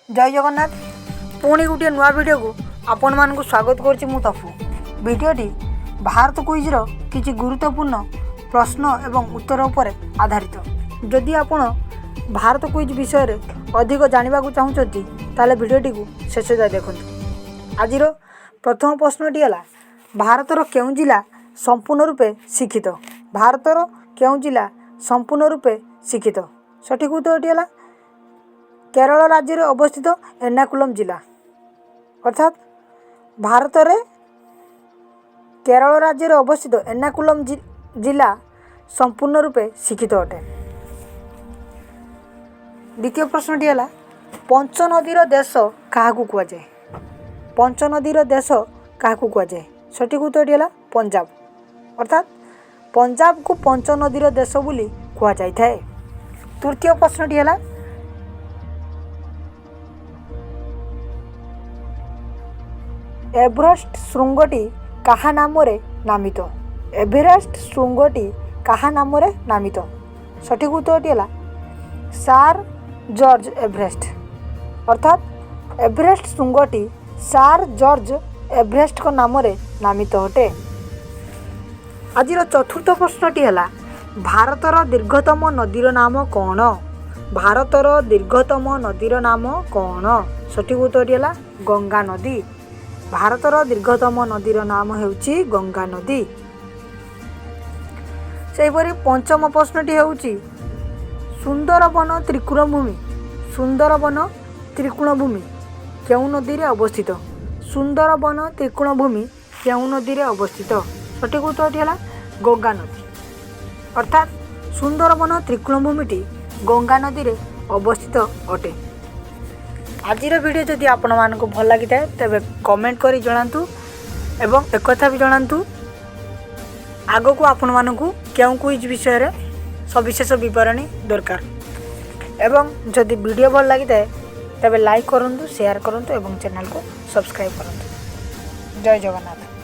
जय जगन्नाथ पुणी गोटे नुआ वीडियो को आपण मानक स्वागत करछि मु तफु। वीडियोटी भारत क्विज रो किछि गुरुत्वपूर्ण प्रश्न एवं उत्तर उपर आधारित। जदि आपण भारत क्विज विषय रे अधिक जानिबा को चाहुचंती ताले वीडियोटी को शेष जाय देखंतु। आजिर प्रथम प्रश्नटी हला भारतर केउ जिला संपूर्ण रूपे शिक्षित। भारतर केउ जिला संपूर्ण रूपे शिक्षित। सठिक उत्तरटी हला केरल राज्य रे अवस्थित एर्नाकुलम जिला। अर्थात भारत रे केरल राज्य रे अवस्थित एर्नाकुलम जिला संपूर्ण रूपे शिक्षित अटे। द्वितीय प्रश्नटी है पंचनदीर देश क्या कहुए। पंचनदीर देश क्या कहुए। सठिक उत्तरटी है पंजाब। अर्थात पंजाब को पंचनदीर देश बोली कहुए। तृतीय प्रश्नटी है एवरेस्ट श्रृंगटी कहा नाम रे नामित। एवरेस्ट श्रृंगटी कहा नाम रे नामित। सठिक उत्तरटी है सार जॉर्ज एवरेस्ट। अर्थात एवरेस्ट श्रृंगटी सार जॉर्ज एवरेस्ट को नाम रे नामित अटे। आज चतुर्थ प्रश्नटी है भारतर दीर्घतम नदीर नाम कौन। भारतर दीर्घतम नदीर नाम कौन। सठिक उत्तरटी है गंगा नदी। भारतर दीर्घतम नदीर नाम हेउची गंगा नदी। सेहिपरि पंचम प्रश्नटी हेउची सुंदरबन त्रिकोणभूमि। सुंदरबन त्रिकोणभूमि केउ नदी रे अवस्थित। सुंदरबन त्रिकोणभूमि केउ नदी रे अवस्थित। सठिक उत्तरटी है गंगा नदी। अर्थात सुंदरबन त्रिकोणभूमिटी गंगा नदी रे अवस्थित अटे। आजिर वीडियो जदि आपण मानक भल लगी था तेबे कमेंट करी जणांतु एवं एक कथा भी जणांतु आगो को आपण मानक केउ क्विज विषय रे सविशेष विवरणी दरकार। एवं जदि वीडियो भल लगी था तेबे लाइक करंतु शेयर करंतु एवं चैनल को सब्सक्राइब करंतु। जय जगन्नाथ।